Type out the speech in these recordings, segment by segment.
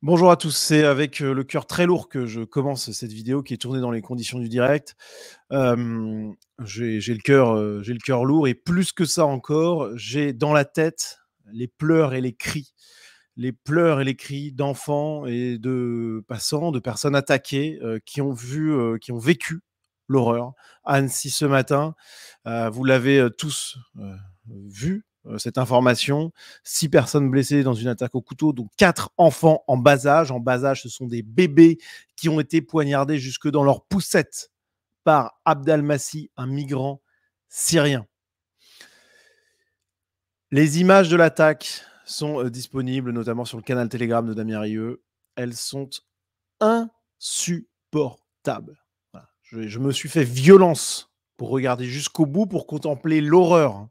Bonjour à tous, c'est avec le cœur très lourd que je commence cette vidéo qui est tournée dans les conditions du direct. J'ai le cœur lourd et plus que ça encore, j'ai dans la tête les pleurs et les cris. Les pleurs et les cris d'enfants et de passants, de personnes attaquées qui ont vécu l'horreur à Annecy ce matin. Vous l'avez tous vu, cette information. 6 personnes blessées dans une attaque au couteau, dont 4 enfants en bas âge. En bas âge, ce sont des bébés qui ont été poignardés jusque dans leur poussette par Abdelmassi, un migrant syrien. Les images de l'attaque sont disponibles, notamment sur le canal Telegram de Damien Rieu. Elles sont insupportables. Voilà. Je me suis fait violence pour regarder jusqu'au bout, pour contempler l'horreur.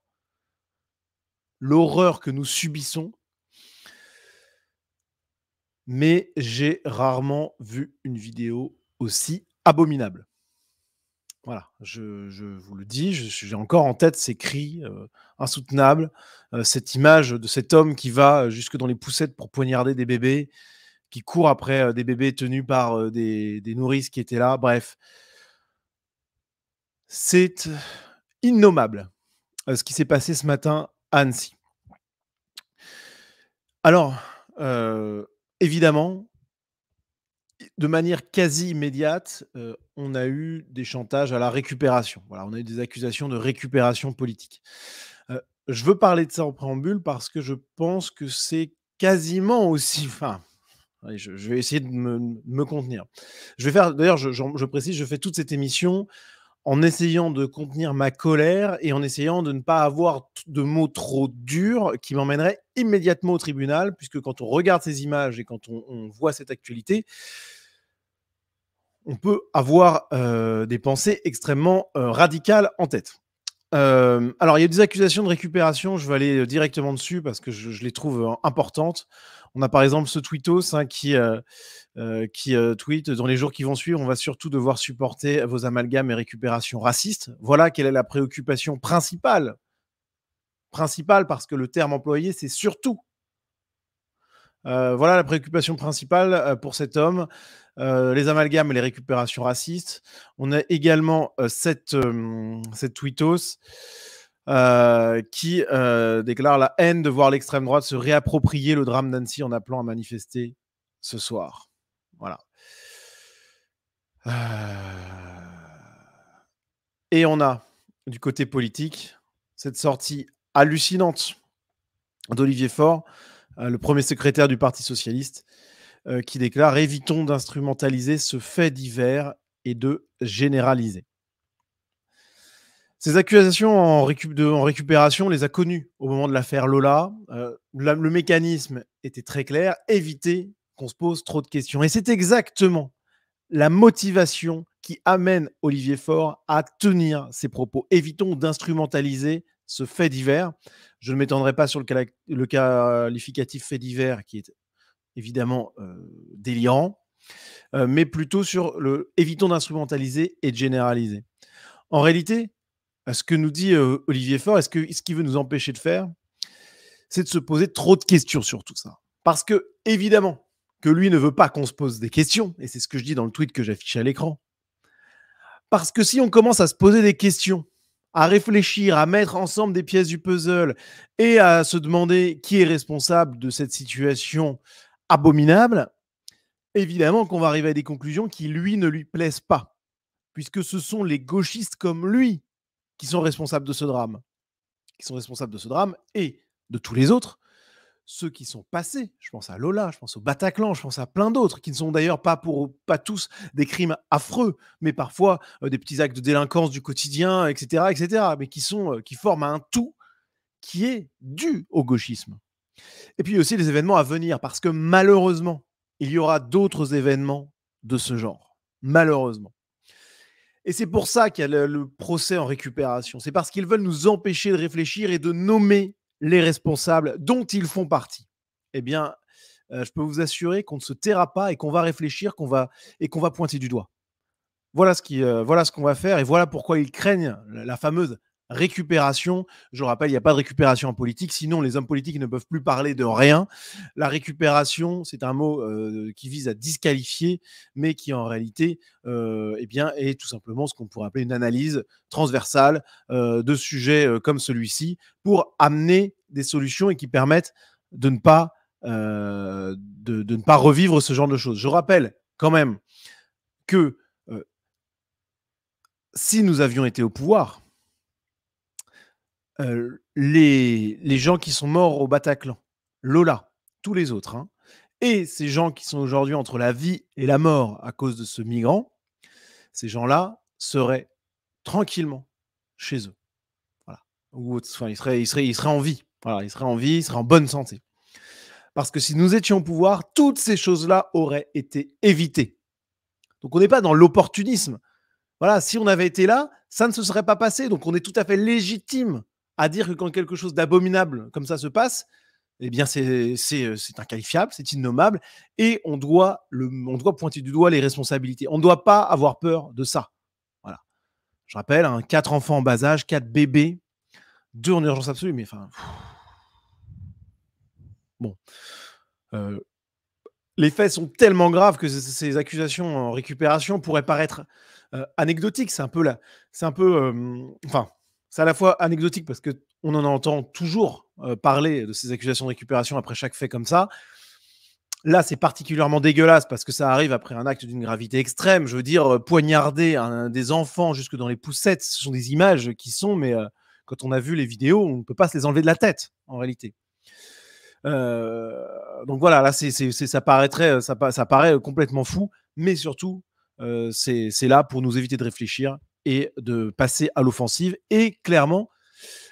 L'horreur que nous subissons. Mais j'ai rarement vu une vidéo aussi abominable. Voilà, je vous le dis, j'ai encore en tête ces cris insoutenables, cette image de cet homme qui va jusque dans les poussettes pour poignarder des bébés, qui court après des bébés tenus par des nourrices qui étaient là. Bref, c'est innommable ce qui s'est passé ce matin à Annecy. Alors, évidemment, de manière quasi immédiate, on a eu des chantages à la récupération. Voilà, on a eu des accusations de récupération politique. Je veux parler de ça en préambule parce que je pense que c'est quasiment aussi enfin, allez, je vais essayer de me contenir. Je vais faire d'ailleurs, je précise, je fais toute cette émission en essayant de contenir ma colère et en essayant de ne pas avoir de mots trop durs qui m'emmèneraient immédiatement au tribunal, puisque quand on regarde ces images et quand on voit cette actualité, on peut avoir des pensées extrêmement radicales en tête. Alors, il y a des accusations de récupération, je vais aller directement dessus parce que je les trouve importantes. On a par exemple ce tweetos qui tweet: «Dans les jours qui vont suivre, on va surtout devoir supporter vos amalgames et récupérations racistes». Voilà quelle est la préoccupation principale. Principale parce que le terme employé, c'est surtout. Voilà la préoccupation principale pour cet homme, les amalgames et les récupérations racistes. On a également cette tweetos qui déclare la haine de voir l'extrême droite se réapproprier le drame d'Annecy en appelant à manifester ce soir. Voilà. Et on a, du côté politique, cette sortie hallucinante d'Olivier Faure, le premier secrétaire du Parti socialiste, qui déclare: évitons d'instrumentaliser ce fait divers et de généraliser. Ces accusations en récupération, on les a connues au moment de l'affaire Lola. Le mécanisme était très clair: éviter qu'on se pose trop de questions. Et c'est exactement la motivation qui amène Olivier Faure à tenir ses propos. Évitons d'instrumentaliser ce fait divers. Je ne m'étendrai pas sur le qualificatif fait divers qui est évidemment délirant, mais plutôt sur le évitons d'instrumentaliser et de généraliser. En réalité, ce que nous dit Olivier Faure, ce qu'il veut nous empêcher de faire, c'est de se poser trop de questions sur tout ça. Parce que, évidemment, que lui ne veut pas qu'on se pose des questions, et c'est ce que je dis dans le tweet que j'affiche à l'écran. Parce que si on commence à se poser des questions, à réfléchir, à mettre ensemble des pièces du puzzle et à se demander qui est responsable de cette situation abominable, évidemment qu'on va arriver à des conclusions qui, lui, ne lui plaisent pas. Puisque ce sont les gauchistes comme lui qui sont responsables de ce drame. Qui sont responsables de ce drame et de tous les autres, ceux qui sont passés. Je pense à Lola, je pense au Bataclan, je pense à plein d'autres qui ne sont d'ailleurs pas tous des crimes affreux, mais parfois des petits actes de délinquance du quotidien, etc., mais qui forment un tout qui est dû au gauchisme. Et puis aussi les événements à venir, parce que malheureusement, il y aura d'autres événements de ce genre. Malheureusement. Et c'est pour ça qu'il y a le procès en récupération. C'est parce qu'ils veulent nous empêcher de réfléchir et de nommer les responsables dont ils font partie. Eh bien, je peux vous assurer qu'on ne se taira pas et qu'on va réfléchir, qu'on va pointer du doigt. Voilà ce qu'on va faire et voilà pourquoi ils craignent la fameuse récupération. Je rappelle, il n'y a pas de récupération en politique, sinon les hommes politiques ne peuvent plus parler de rien. La récupération, c'est un mot qui vise à disqualifier, mais qui en réalité eh bien, est tout simplement ce qu'on pourrait appeler une analyse transversale de sujets comme celui-ci pour amener des solutions et qui permettent de ne pas, de ne pas revivre ce genre de choses. Je rappelle quand même que si nous avions été au pouvoir, les gens qui sont morts au Bataclan, Lola, tous les autres, hein, et ces gens qui sont aujourd'hui entre la vie et la mort à cause de ce migrant, ces gens-là seraient tranquillement chez eux. Voilà. Ou enfin, ils seraient en vie. Voilà, ils seraient en vie, ils seraient en bonne santé. Parce que si nous étions au pouvoir, toutes ces choses-là auraient été évitées. Donc on n'est pas dans l'opportunisme. Voilà, si on avait été là, ça ne se serait pas passé. Donc on est tout à fait légitime à dire que quand quelque chose d'abominable comme ça se passe, eh bien c'est inqualifiable, c'est innommable, et on doit pointer du doigt les responsabilités. On ne doit pas avoir peur de ça. Voilà. Je rappelle, hein, 4 enfants en bas âge, 4 bébés, 2 en urgence absolue, mais enfin... Bon. Les faits sont tellement graves que ces accusations en récupération pourraient paraître anecdotiques. C'est un peu enfin, c'est à la fois anecdotique parce que on en entend toujours parler de ces accusations de récupération après chaque fait comme ça. Là, c'est particulièrement dégueulasse parce que ça arrive après un acte d'une gravité extrême. Je veux dire, poignarder des enfants jusque dans les poussettes, ce sont des images qui sont, mais quand on a vu les vidéos, on ne peut pas se les enlever de la tête, en réalité. Donc voilà, là, ça paraît complètement fou, mais surtout, c'est là pour nous éviter de réfléchir et de passer à l'offensive. Et clairement,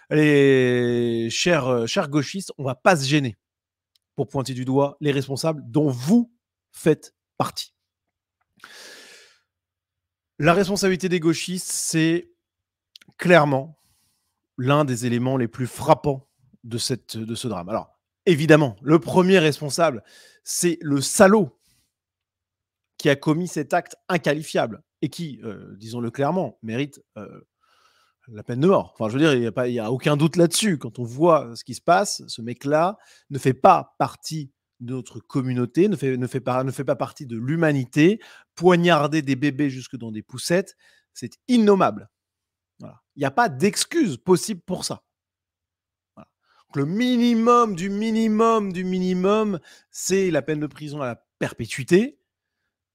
les chers gauchistes, on va pas se gêner pour pointer du doigt les responsables dont vous faites partie. La responsabilité des gauchistes, c'est clairement l'un des éléments les plus frappants de ce drame. Alors, évidemment, le premier responsable, c'est le salaud qui a commis cet acte inqualifiable et qui, disons-le clairement, mérite la peine de mort. Enfin, je veux dire, il n'y a aucun doute là-dessus. Quand on voit ce qui se passe, ce mec-là ne fait pas partie de notre communauté, ne fait pas partie de l'humanité. Poignarder des bébés jusque dans des poussettes, c'est innommable. Voilà. Il n'y a pas d'excuse possible pour ça. Voilà. Donc, le minimum du minimum du minimum, c'est la peine de prison à la perpétuité.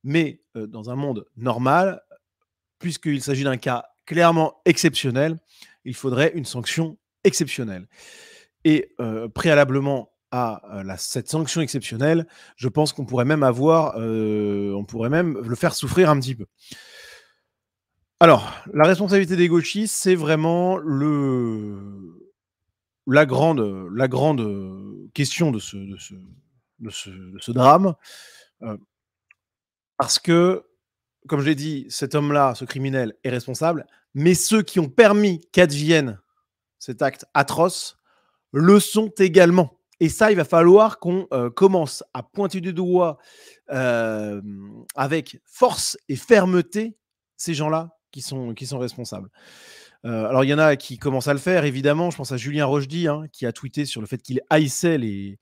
Mais dans un monde normal, puisqu'il s'agit d'un cas clairement exceptionnel, il faudrait une sanction exceptionnelle. Et préalablement à cette sanction exceptionnelle, je pense qu'on pourrait même on pourrait même le faire souffrir un petit peu. Alors, la responsabilité des gauchistes, c'est vraiment la grande question de ce drame. Parce que, comme je l'ai dit, cet homme-là, ce criminel, est responsable, mais ceux qui ont permis qu'advienne cet acte atroce le sont également. Et ça, il va falloir qu'on commence à pointer du doigt avec force et fermeté ces gens-là qui sont responsables. Alors, il y en a qui commencent à le faire, évidemment. Je pense à Julien Rochdy, hein, qui a tweeté sur le fait qu'il haïssait les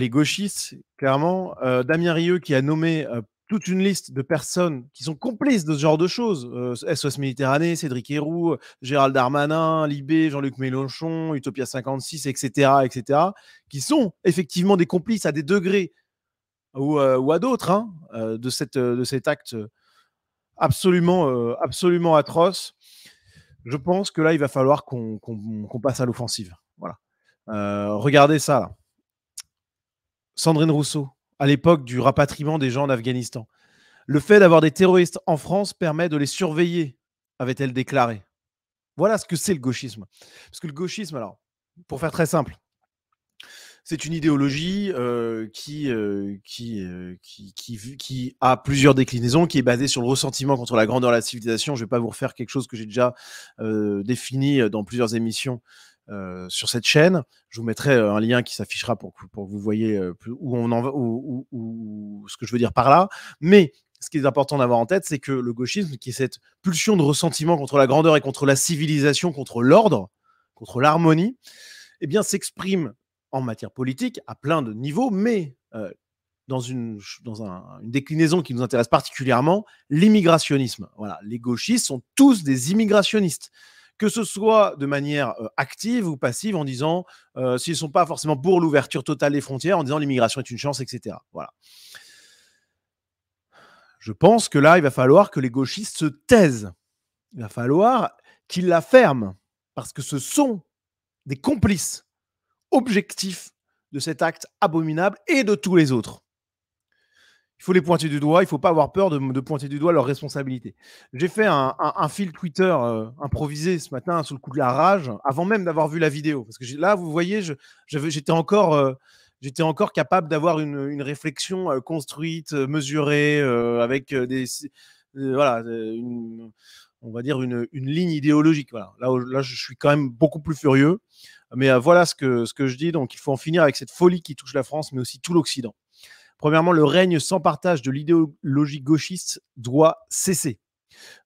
gauchistes, clairement. Damien Rieu qui a nommé toute une liste de personnes qui sont complices de ce genre de choses. SOS Méditerranée, Cédric Héroux, Gérald Darmanin, Libé, Jean-Luc Mélenchon, Utopia 56, etc., qui sont effectivement des complices à des degrés ou à d'autres hein, de cet acte absolument atroce. Je pense que là, il va falloir qu'on passe à l'offensive. Voilà. Regardez ça, là. Sandrine Rousseau, à l'époque du rapatriement des gens en Afghanistan. Le fait d'avoir des terroristes en France permet de les surveiller, avait-elle déclaré. Voilà ce que c'est le gauchisme. Parce que le gauchisme, alors, pour faire très simple, c'est une idéologie qui a plusieurs déclinaisons, qui est basée sur le ressentiment contre la grandeur de la civilisation. Je ne vais pas vous refaire quelque chose que j'ai déjà défini dans plusieurs émissions sur cette chaîne. Je vous mettrai un lien qui s'affichera pour que vous voyez où on en va, ce que je veux dire par là. Mais ce qui est important d'avoir en tête, c'est que le gauchisme, qui est cette pulsion de ressentiment contre la grandeur et contre la civilisation, contre l'ordre, contre l'harmonie, eh bien, s'exprime en matière politique à plein de niveaux, mais dans une déclinaison qui nous intéresse particulièrement, l'immigrationnisme. Voilà, les gauchistes sont tous des immigrationnistes, que ce soit de manière active ou passive, en disant, s'ils ne sont pas forcément pour l'ouverture totale des frontières, en disant l'immigration est une chance, etc. Voilà. Je pense que là, il va falloir que les gauchistes se taisent. Il va falloir qu'ils la ferment, parce que ce sont des complices objectifs de cet acte abominable et de tous les autres. Il faut les pointer du doigt, il ne faut pas avoir peur de pointer du doigt leurs responsabilités. J'ai fait un fil Twitter improvisé ce matin sous le coup de la rage, avant même d'avoir vu la vidéo. Parce que là, vous voyez, j'étais encore capable d'avoir une réflexion construite, mesurée, avec voilà, on va dire une ligne idéologique. Voilà. Là, je suis quand même beaucoup plus furieux. Mais voilà ce que je dis. Donc, il faut en finir avec cette folie qui touche la France, mais aussi tout l'Occident. Premièrement, le règne sans partage de l'idéologie gauchiste doit cesser.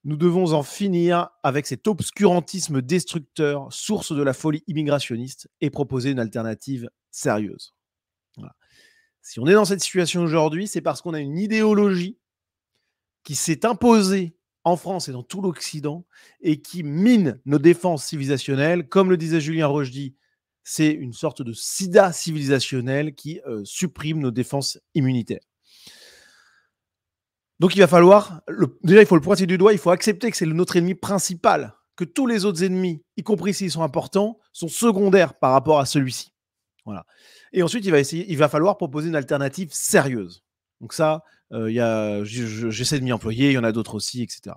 Nous devons en finir avec cet obscurantisme destructeur, source de la folie immigrationniste, et proposer une alternative sérieuse. Voilà. Si on est dans cette situation aujourd'hui, c'est parce qu'on a une idéologie qui s'est imposée en France et dans tout l'Occident et qui mine nos défenses civilisationnelles. Comme le disait Julien Rochdy, c'est une sorte de sida civilisationnel qui supprime nos défenses immunitaires. Donc il va falloir, déjà il faut le pointer du doigt, il faut accepter que c'est notre ennemi principal, que tous les autres ennemis, y compris s'ils sont importants, sont secondaires par rapport à celui-ci. Voilà. Et ensuite il va falloir proposer une alternative sérieuse. Donc ça, j'essaie de m'y employer, il y en a d'autres aussi, etc.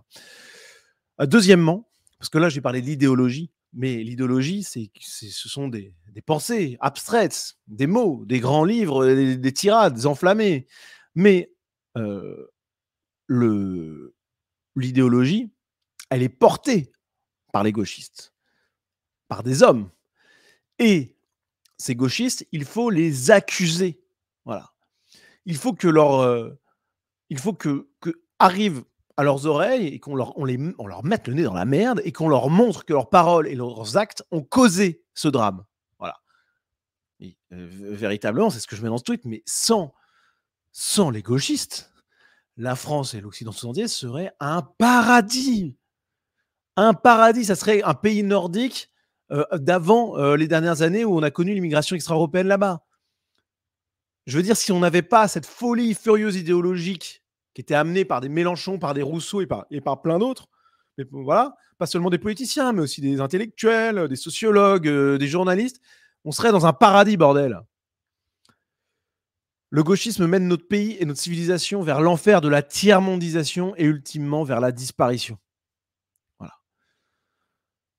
Deuxièmement, parce que là j'ai parlé de l'idéologie, mais l'idéologie, ce sont des pensées abstraites, des mots, des grands livres, des tirades enflammées. Mais l'idéologie, elle est portée par les gauchistes, par des hommes. Et ces gauchistes, il faut les accuser. Voilà. Il faut que arrive à leurs oreilles et qu'on leur mette le nez dans la merde et qu'on leur montre que leurs paroles et leurs actes ont causé ce drame. Voilà. Et, véritablement, c'est ce que je mets dans ce tweet, mais sans les gauchistes, la France et l'Occident tout entier seraient un paradis. Un paradis, ça serait un pays nordique d'avant les dernières années où on a connu l'immigration extra-européenne là-bas. Je veux dire, si on n'avait pas cette folie furieuse idéologique qui était amenée par des Mélenchon, par des Rousseau et par plein d'autres, mais voilà, pas seulement des politiciens, mais aussi des intellectuels, des sociologues, des journalistes, on serait dans un paradis, bordel. Le gauchisme mène notre pays et notre civilisation vers l'enfer de la tiers-mondisation et ultimement vers la disparition. Voilà.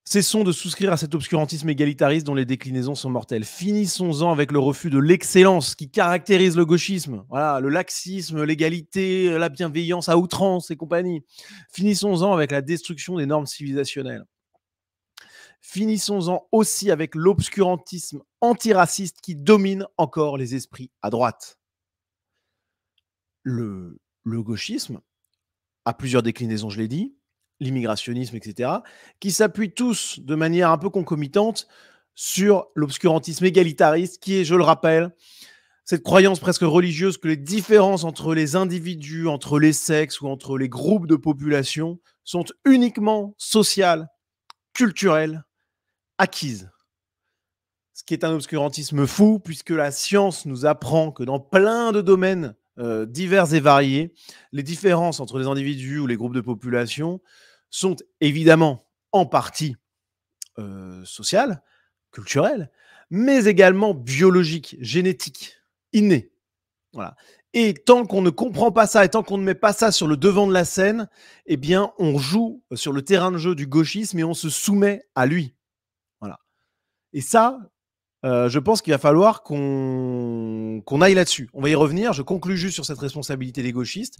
Cessons de souscrire à cet obscurantisme égalitariste dont les déclinaisons sont mortelles. Finissons-en avec le refus de l'excellence qui caractérise le gauchisme. Voilà, le laxisme, l'égalité, la bienveillance à outrance et compagnie. Finissons-en avec la destruction des normes civilisationnelles. Finissons-en aussi avec l'obscurantisme antiraciste qui domine encore les esprits à droite. Le gauchisme a plusieurs déclinaisons, je l'ai dit, l'immigrationnisme, etc., qui s'appuient tous de manière un peu concomitante sur l'obscurantisme égalitariste, qui est, je le rappelle, cette croyance presque religieuse que les différences entre les individus, entre les sexes ou entre les groupes de population sont uniquement sociales, culturelles, acquises. Ce qui est un obscurantisme fou, puisque la science nous apprend que dans plein de domaines divers et variés, les différences entre les individus ou les groupes de population sont évidemment en partie sociales, culturelles, mais également biologiques, génétiques, innées. Voilà. Et tant qu'on ne comprend pas ça et tant qu'on ne met pas ça sur le devant de la scène, eh bien, on joue sur le terrain de jeu du gauchisme et on se soumet à lui. Voilà. Et ça, je pense qu'il va falloir qu'on aille là-dessus. On va y revenir. Je conclus juste sur cette responsabilité des gauchistes.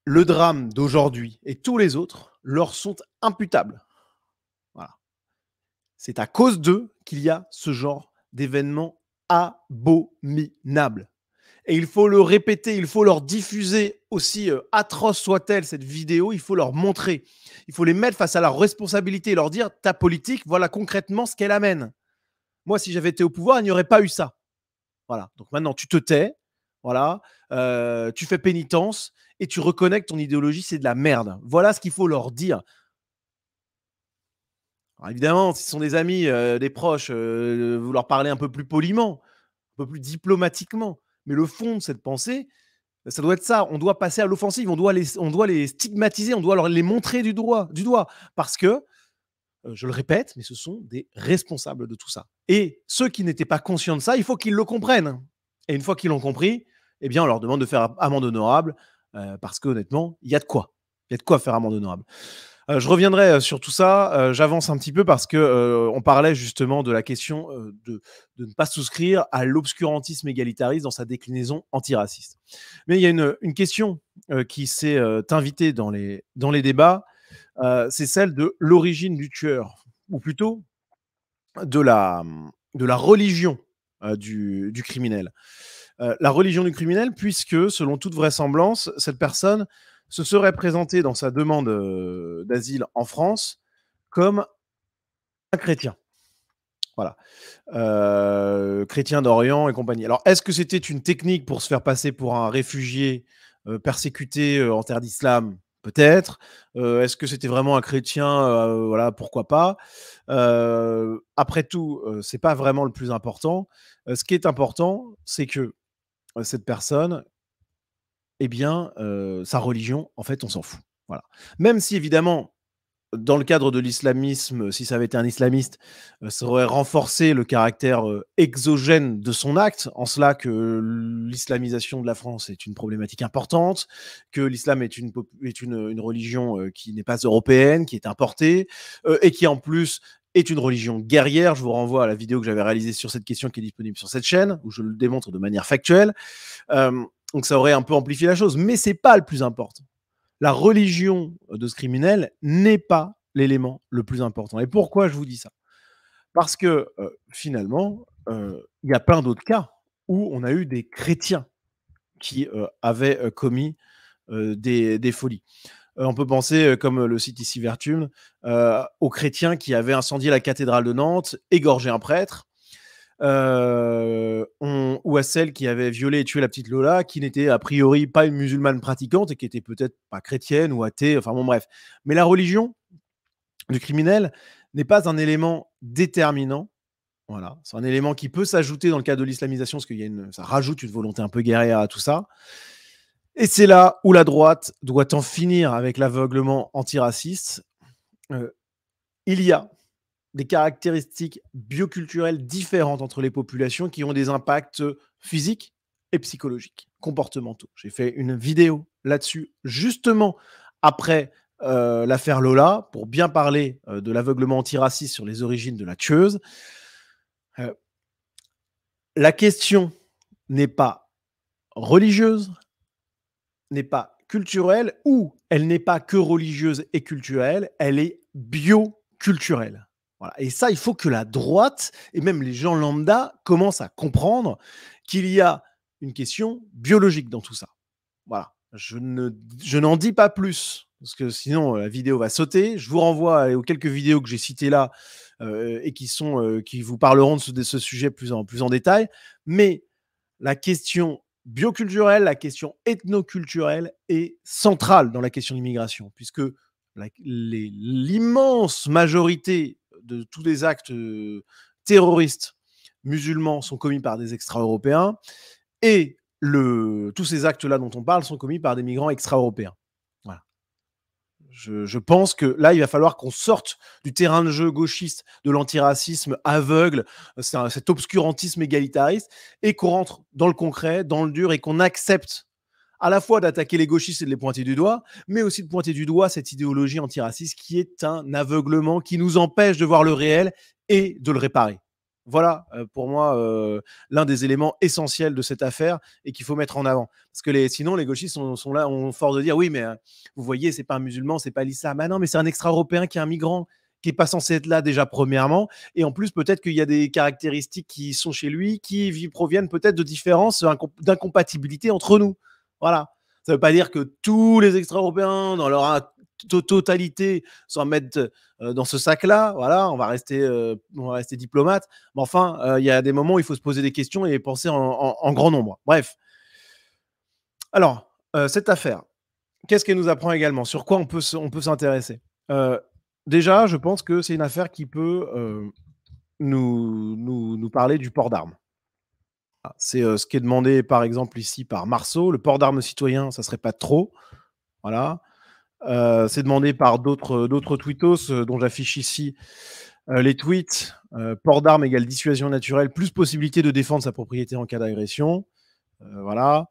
Le drame d'aujourd'hui et tous les autres leur sont imputables. Voilà. C'est à cause d'eux qu'il y a ce genre d'événement abominable. Et il faut le répéter, il faut leur diffuser, aussi atroce soit-elle cette vidéo, il faut leur montrer. Il faut les mettre face à leur responsabilité et leur dire: «Ta politique, voilà concrètement ce qu'elle amène. Moi, si j'avais été au pouvoir, il n'y aurait pas eu ça». Voilà, donc maintenant tu te tais, voilà, tu fais pénitence et tu reconnais que ton idéologie, c'est de la merde. Voilà ce qu'il faut leur dire. Alors évidemment, si ce sont des amis, des proches, vous leur parlez un peu plus poliment, un peu plus diplomatiquement. Mais le fond de cette pensée, ça doit être ça. On doit passer à l'offensive, on doit les stigmatiser, on doit leur les montrer du doigt. Parce que, je le répète, mais ce sont des responsables de tout ça. Et ceux qui n'étaient pas conscients de ça, il faut qu'ils le comprennent. Et une fois qu'ils l'ont compris, eh bien, on leur demande de faire amende honorable, parce qu'honnêtement, il y a de quoi. Il y a de quoi faire amende honorable. Je reviendrai sur tout ça. J'avance un petit peu parce que on parlait justement de la question de ne pas souscrire à l'obscurantisme égalitariste dans sa déclinaison antiraciste. Mais il y a une question qui s'est invitée dans les débats, c'est celle de l'origine du tueur, ou plutôt de la religion du criminel. La religion du criminel, puisque selon toute vraisemblance, cette personne se serait présentée dans sa demande d'asile en France comme un chrétien. Voilà. Chrétien d'Orient et compagnie. Alors, est-ce que c'était une technique pour se faire passer pour un réfugié persécuté en terre d'islam? Peut-être. Est-ce que c'était vraiment un chrétien? Voilà, pourquoi pas. Après tout, c'est pas vraiment le plus important. Ce qui est important, c'est que cette personne, eh bien, sa religion, en fait, on s'en fout. Voilà. Même si évidemment, dans le cadre de l'islamisme, si ça avait été un islamiste, ça aurait renforcé le caractère exogène de son acte, en cela que l'islamisation de la France est une problématique importante, que l'islam est une religion qui n'est pas européenne, qui est importée, et qui en plus est une religion guerrière. Je vous renvoie à la vidéo que j'avais réalisée sur cette question qui est disponible sur cette chaîne, où je le démontre de manière factuelle. Donc ça aurait un peu amplifié la chose, mais c'est pas le plus important. La religion de ce criminel n'est pas l'élément le plus important. Et pourquoi je vous dis ça? Parce que finalement, il y a plein d'autres cas où on a eu des chrétiens qui avaient commis des folies. On peut penser, comme le cite ici Vertume, aux chrétiens qui avaient incendié la cathédrale de Nantes, égorgé un prêtre, ou à celle qui avait violé et tué la petite Lola, qui n'était a priori pas une musulmane pratiquante et qui était peut-être pas chrétienne ou athée, enfin bon bref. Mais la religion du criminel n'est pas un élément déterminant. Voilà, c'est un élément qui peut s'ajouter dans le cadre de l'islamisation, parce ça rajoute une volonté un peu guerrière à tout ça. Et c'est là où la droite doit en finir avec l'aveuglement antiraciste. Il y a des caractéristiques bioculturelles différentes entre les populations qui ont des impacts physiques et psychologiques, comportementaux. J'ai fait une vidéo là-dessus, justement après l'affaire Lola, pour bien parler de l'aveuglement antiraciste sur les origines de la tueuse. La question n'est pas religieuse, n'est pas culturelle, ou elle n'est pas que religieuse et culturelle, elle est bioculturelle. Voilà. Et ça, il faut que la droite et même les gens lambda commencent à comprendre qu'il y a une question biologique dans tout ça. Voilà. Je n'en dis pas plus, parce que sinon la vidéo va sauter. Je vous renvoie aux quelques vidéos que j'ai citées là et qui vous parleront de ce sujet plus en détail. Mais la question bioculturelle, la question ethnoculturelle est centrale dans la question de l'immigration, puisque l'immense majorité de tous les actes terroristes musulmans sont commis par des extra-européens, et tous ces actes-là dont on parle sont commis par des migrants extra-européens. Voilà. Je pense que là, il va falloir qu'on sorte du terrain de jeu gauchiste de l'antiracisme aveugle, cet obscurantisme égalitariste, et qu'on rentre dans le concret, dans le dur, et qu'on accepte à la fois d'attaquer les gauchistes et de les pointer du doigt, mais aussi de pointer du doigt cette idéologie antiraciste qui est un aveuglement qui nous empêche de voir le réel et de le réparer. Voilà, pour moi, l'un des éléments essentiels de cette affaire et qu'il faut mettre en avant. Parce que sinon, les gauchistes sont là, ont fort de dire: oui, mais vous voyez, c'est pas un musulman, c'est pas l'islam. Ah non, mais c'est un extra-européen qui est un migrant. qui est pas censé être là déjà premièrement, et en plus peut-être qu'il y a des caractéristiques qui sont chez lui qui proviennent peut-être de différences, d'incompatibilité entre nous. Voilà. Ça veut pas dire que tous les extra-européens, dans leur totalité, s'en mettent dans ce sac-là. Voilà, on va rester diplomate. Mais enfin, il y a des moments où il faut se poser des questions et penser en grand nombre. Bref. Alors, cette affaire, qu'est-ce qu'elle nous apprend également? Sur quoi on peut s'intéresser? Heu, Déjà, je pense que c'est une affaire qui peut, nous parler du port d'armes. Ah, c'est, ce qui est demandé, par exemple, ici par Marceau. Le port d'armes citoyen, ça serait pas trop, voilà. C'est demandé par d'autres twittos, dont j'affiche ici, les tweets. Port d'armes égale dissuasion naturelle, plus possibilité de défendre sa propriété en cas d'agression. Voilà.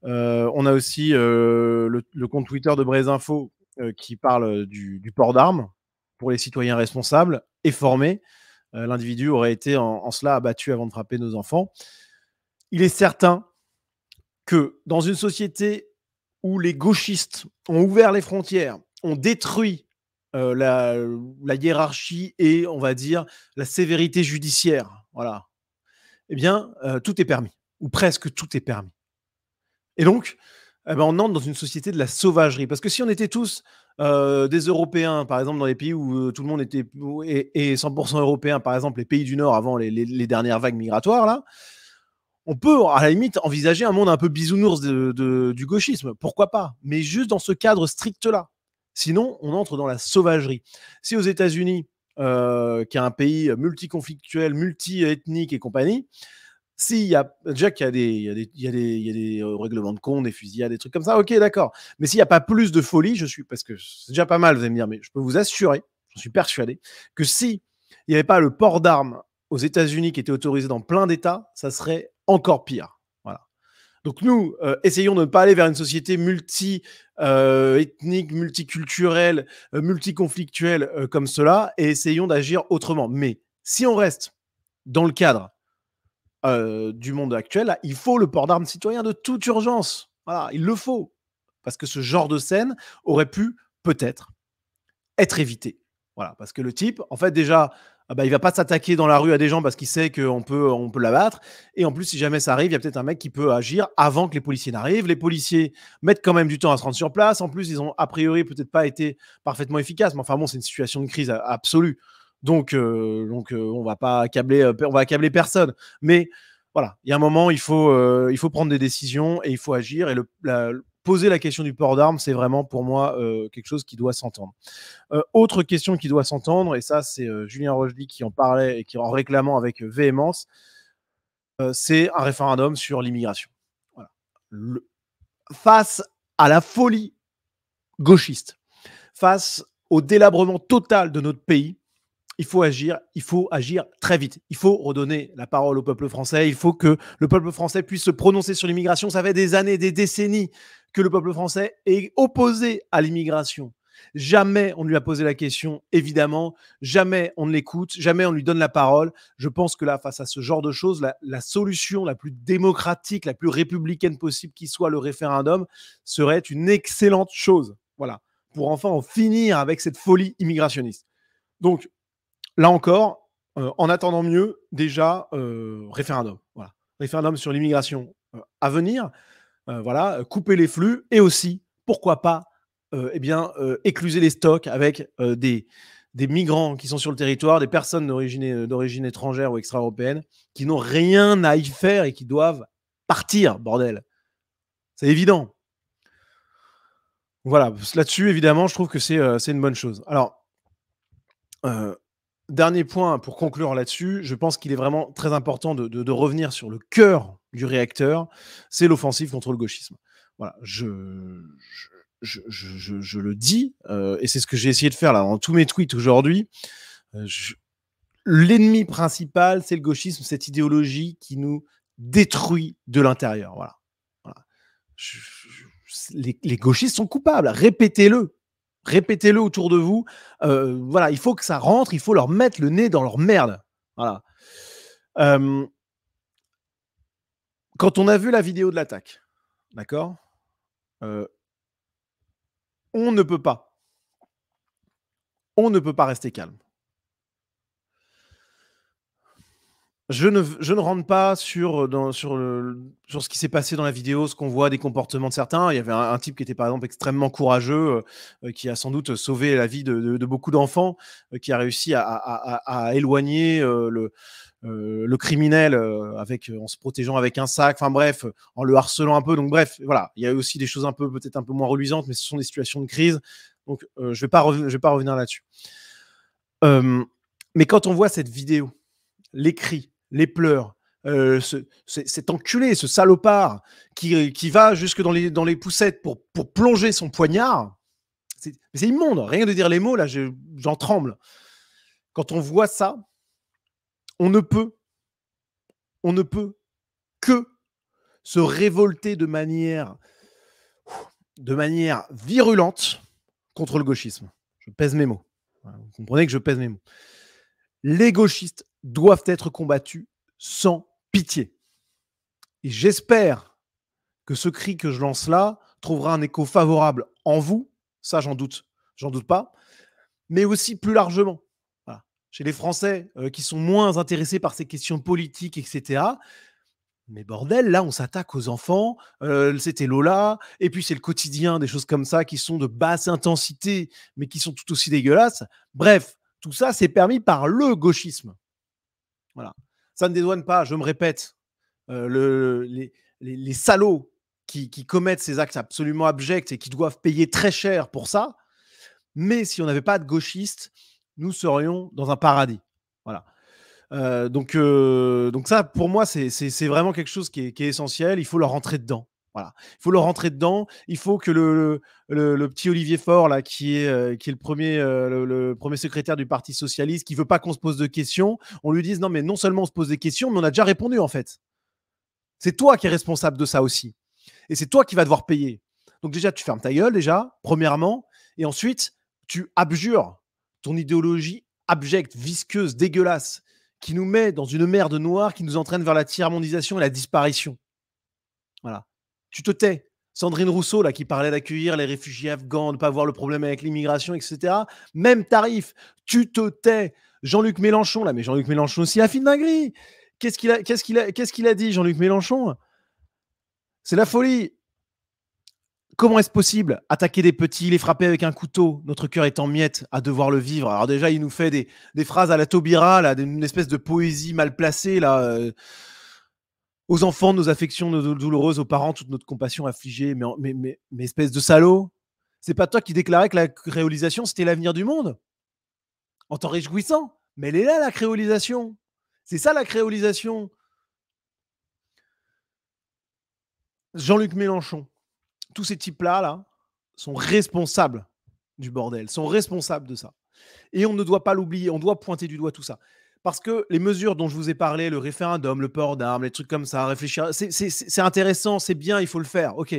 On a aussi le compte Twitter de Brésinfo qui parle du port d'armes pour les citoyens responsables et formés. L'individu aurait été en cela abattu avant de frapper nos enfants. Il est certain que dans une société où les gauchistes ont ouvert les frontières, ont détruit la hiérarchie et, on va dire, la sévérité judiciaire, voilà, eh bien, tout est permis, ou presque tout est permis. Et donc, eh ben, on entre dans une société de la sauvagerie. Parce que si on était tous des Européens, par exemple, dans les pays où tout le monde était et 100% européens, par exemple, les pays du Nord avant les dernières vagues migratoires, là, on peut, à la limite, envisager un monde un peu bisounours du gauchisme. Pourquoi pas? Mais juste dans ce cadre strict-là. Sinon, on entre dans la sauvagerie. Si aux États-Unis, qui est un pays multiconflictuel, multi-ethnique et compagnie, s'il y a déjà qu'il y a des règlements de compte, des fusillades, des trucs comme ça, ok, d'accord. Mais s'il n'y a pas plus de folie, parce que c'est déjà pas mal, vous allez me dire, mais je peux vous assurer, j'en suis persuadé, que si il n'y avait pas le port d'armes aux États-Unis qui était autorisé dans plein d'États, ça serait encore pire. Voilà. Donc nous, essayons de ne pas aller vers une société multi-ethnique, multiculturelle, multiconflictuelle comme cela, et essayons d'agir autrement. Mais si on reste dans le cadre du monde actuel, là, il faut le port d'armes citoyen de toute urgence. Voilà, il le faut. Parce que ce genre de scène aurait pu, peut-être, être évité. Voilà, parce que le type, en fait, déjà, ah bah, il va pas s'attaquer dans la rue à des gens parce qu'il sait on peut l'abattre. Et en plus, si jamais ça arrive, il y a peut-être un mec qui peut agir avant que les policiers n'arrivent. Les policiers mettent quand même du temps à se rendre sur place. En plus, ils ont a priori peut-être pas été parfaitement efficaces. Mais enfin bon, c'est une situation de crise absolue. Donc, on va pas on va accabler personne. Mais voilà, il y a un moment, il faut prendre des décisions et il faut agir. Et poser la question du port d'armes, c'est vraiment pour moi quelque chose qui doit s'entendre. Autre question qui doit s'entendre, et ça, c'est Julien Rochely qui en parlait et qui en réclamant avec véhémence, c'est un référendum sur l'immigration. Voilà. Face à la folie gauchiste, face au délabrement total de notre pays, il faut agir très vite. Il faut redonner la parole au peuple français. Il faut que le peuple français puisse se prononcer sur l'immigration. Ça fait des années, des décennies que le peuple français est opposé à l'immigration. Jamais on ne lui a posé la question, évidemment. Jamais on ne l'écoute. Jamais on lui donne la parole. Je pense que là, face à ce genre de choses, la solution la plus démocratique, la plus républicaine possible qui soit le référendum serait une excellente chose. Voilà. Pour enfin en finir avec cette folie immigrationniste. Donc, là encore, en attendant mieux, déjà, référendum. Voilà. Référendum sur l'immigration à venir. Voilà, couper les flux et aussi, pourquoi pas, écluser les stocks avec des migrants qui sont sur le territoire, des personnes d'origine étrangère ou extra-européenne qui n'ont rien à y faire et qui doivent partir, bordel. C'est évident. Voilà, là-dessus, évidemment, je trouve que c'est une bonne chose. Alors, dernier point pour conclure là-dessus, je pense qu'il est vraiment très important de revenir sur le cœur du réacteur, c'est l'offensive contre le gauchisme. Voilà, je le dis, et c'est ce que j'ai essayé de faire là dans tous mes tweets aujourd'hui. L'ennemi principal, c'est le gauchisme, cette idéologie qui nous détruit de l'intérieur. Voilà. Voilà. Les gauchistes sont coupables, répétez-le. Répétez-le autour de vous. Voilà, il faut que ça rentre, il faut leur mettre le nez dans leur merde. Voilà. Quand on a vu la vidéo de l'attaque, d'accord, on ne peut pas rester calme. Je ne rentre pas sur ce qui s'est passé dans la vidéo, ce qu'on voit des comportements de certains. Il y avait un type qui était par exemple extrêmement courageux, qui a sans doute sauvé la vie de beaucoup d'enfants, qui a réussi à éloigner le criminel en se protégeant avec un sac, enfin bref, en le harcelant un peu. Donc bref, voilà, il y a aussi des choses peut-être un peu moins reluisantes, mais ce sont des situations de crise. Donc je ne vais pas revenir là-dessus. Mais quand on voit cette vidéo, les cris, les pleurs, cet enculé, ce salopard qui va jusque dans les poussettes pour plonger son poignard, c'est immonde. Rien de dire les mots, là, j'en tremble. Quand on voit ça, on ne peut que se révolter de manière virulente contre le gauchisme. Je pèse mes mots. Vous comprenez que je pèse mes mots. Les gauchistes doivent être combattus sans pitié. Et j'espère que ce cri que je lance là trouvera un écho favorable en vous, ça j'en doute pas, mais aussi plus largement. Voilà. Chez les Français qui sont moins intéressés par ces questions politiques, etc. Mais bordel, là, on s'attaque aux enfants. C'était Lola. Et puis, c'est le quotidien, des choses comme ça qui sont de basse intensité, mais qui sont tout aussi dégueulasses. Bref, tout ça, c'est permis par le gauchisme. Voilà. Ça ne dédouane pas, je me répète, les salauds qui commettent ces actes absolument abjects et qui doivent payer très cher pour ça. Mais si on n'avait pas de gauchistes, nous serions dans un paradis. Voilà. Donc ça, pour moi, c'est vraiment quelque chose qui est essentiel. Il faut leur rentrer dedans. Voilà. Il faut leur rentrer dedans. Il faut que le petit Olivier Faure, là, qui est le premier secrétaire du Parti socialiste, qui veut pas qu'on se pose de questions, on lui dise non, mais non seulement on se pose des questions, mais on a déjà répondu, en fait. C'est toi qui es responsable de ça aussi. Et c'est toi qui vas devoir payer. Donc déjà, tu fermes ta gueule, déjà, premièrement. Et ensuite, tu abjures ton idéologie abjecte, visqueuse, dégueulasse, qui nous met dans une merde noire qui nous entraîne vers la tiers-mondisation et la disparition. Voilà. Tu te tais. Sandrine Rousseau, là, qui parlait d'accueillir les réfugiés afghans, de ne pas voir le problème avec l'immigration, etc. Même tarif. Tu te tais. Jean-Luc Mélenchon, là, mais Jean-Luc Mélenchon aussi a fait une dinguerie. Qu'est-ce qu'il a dit, Jean-Luc Mélenchon? C'est la folie. Comment est-ce possible? Attaquer des petits, les frapper avec un couteau, notre cœur est en miettes à devoir le vivre. Alors déjà, il nous fait des phrases à la Taubira, là, une espèce de poésie mal placée, là. Aux enfants, nos affections douloureuses, aux parents, toute notre compassion affligée. Mais espèce de salaud, c'est pas toi qui déclarais que la créolisation, c'était l'avenir du monde? En t'en réjouissant? Mais elle est là, la créolisation. C'est ça, la créolisation. Jean-Luc Mélenchon, tous ces types-là, là, sont responsables du bordel, sont responsables de ça. Et on ne doit pas l'oublier, on doit pointer du doigt tout ça. Parce que les mesures dont je vous ai parlé, le référendum, le port d'armes, les trucs comme ça, réfléchir, c'est intéressant, c'est bien, il faut le faire, ok.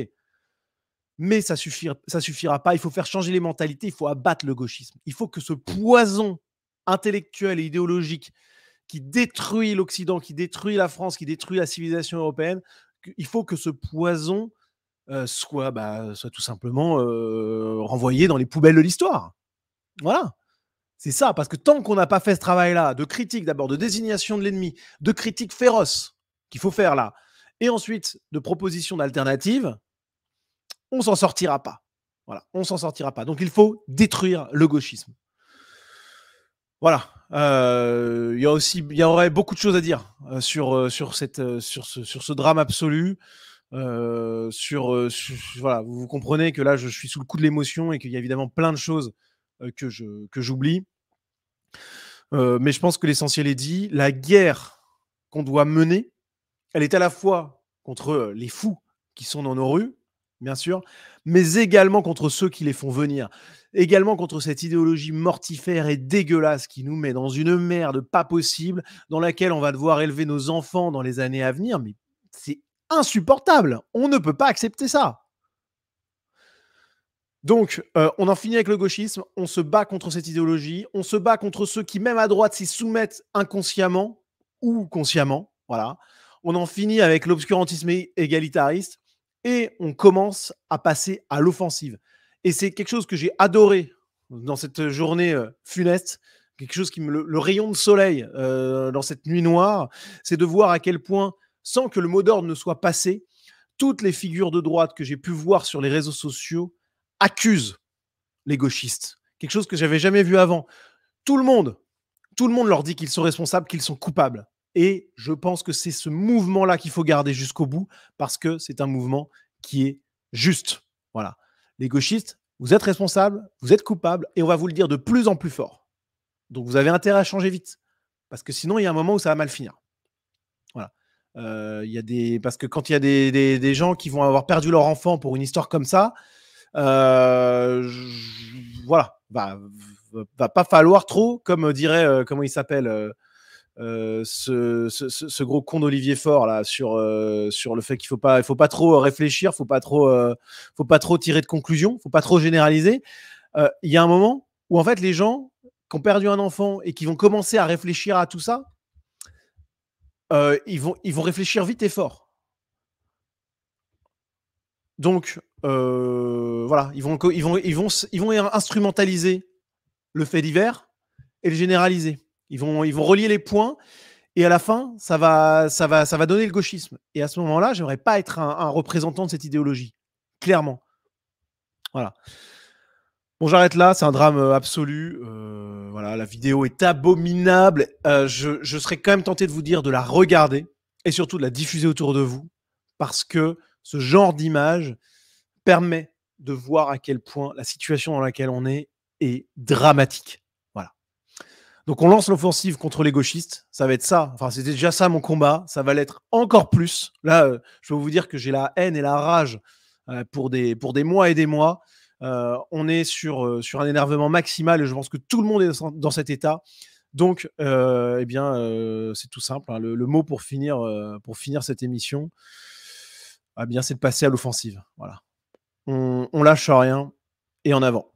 Mais ça suffira pas, il faut faire changer les mentalités, il faut abattre le gauchisme. Il faut que ce poison intellectuel et idéologique qui détruit l'Occident, qui détruit la France, qui détruit la civilisation européenne, il faut que ce poison soit tout simplement renvoyé dans les poubelles de l'histoire. Voilà. C'est ça, parce que tant qu'on n'a pas fait ce travail-là, de critique d'abord, de désignation de l'ennemi, de critique féroce qu'il faut faire là, et ensuite de propositions d'alternatives, on s'en sortira pas. Voilà, on s'en sortira pas. Donc il faut détruire le gauchisme. Voilà. Il y aurait beaucoup de choses à dire sur ce drame absolu. Voilà, vous comprenez que là, je suis sous le coup de l'émotion et qu'il y a évidemment plein de choses que j'oublie. Mais je pense que l'essentiel est dit. La guerre qu'on doit mener, elle est à la fois contre les fous qui sont dans nos rues, bien sûr, mais également contre ceux qui les font venir. Également contre cette idéologie mortifère et dégueulasse qui nous met dans une merde pas possible, dans laquelle on va devoir élever nos enfants dans les années à venir. Mais c'est insupportable. On ne peut pas accepter ça. Donc, on en finit avec le gauchisme, on se bat contre cette idéologie, on se bat contre ceux qui, même à droite, s'y soumettent inconsciemment ou consciemment. Voilà. On en finit avec l'obscurantisme égalitariste et on commence à passer à l'offensive. Et c'est quelque chose que j'ai adoré dans cette journée funeste, quelque chose le rayon de soleil dans cette nuit noire, c'est de voir à quel point, sans que le mot d'ordre ne soit passé, toutes les figures de droite que j'ai pu voir sur les réseaux sociaux accusent les gauchistes. Quelque chose que j'avais jamais vu avant. Tout le monde, tout le monde leur dit qu'ils sont responsables, qu'ils sont coupables. Et je pense que c'est ce mouvement-là qu'il faut garder jusqu'au bout, parce que c'est un mouvement qui est juste. Voilà. Les gauchistes, vous êtes responsables, vous êtes coupables, et on va vous le dire de plus en plus fort. Donc vous avez intérêt à changer vite, parce que sinon il y a un moment où ça va mal finir. Voilà. Parce que quand il y a des gens qui vont avoir perdu leur enfant pour une histoire comme ça, voilà, va pas falloir trop, comme dirait, comment il s'appelle, ce gros con d'Olivier Faure là, sur le fait qu'il faut pas trop réfléchir, faut pas trop tirer de conclusions, faut pas trop généraliser. Il y a un moment où en fait les gens qui ont perdu un enfant et qui vont commencer à réfléchir à tout ça, ils vont réfléchir vite et fort. Donc voilà, ils vont instrumentaliser le fait divers et le généraliser. Ils vont relier les points et à la fin, ça va donner le gauchisme. Et à ce moment-là, j'aimerais pas être un représentant de cette idéologie, clairement. Voilà. Bon, j'arrête là, c'est un drame absolu. Voilà, la vidéo est abominable. Je serais quand même tenté de vous dire de la regarder et surtout de la diffuser autour de vous, parce que ce genre d'image permet de voir à quel point la situation dans laquelle on est dramatique. Voilà. Donc on lance l'offensive contre les gauchistes. Ça va être ça. Enfin, c'était déjà ça mon combat. Ça va l'être encore plus. Là, je peux vous dire que j'ai la haine et la rage pour des mois et des mois. On est sur un énervement maximal et je pense que tout le monde est dans cet état. Donc, eh bien, c'est tout simple. Hein. Le mot pour finir cette émission, eh bien, c'est de passer à l'offensive. Voilà. On lâche rien et en avant.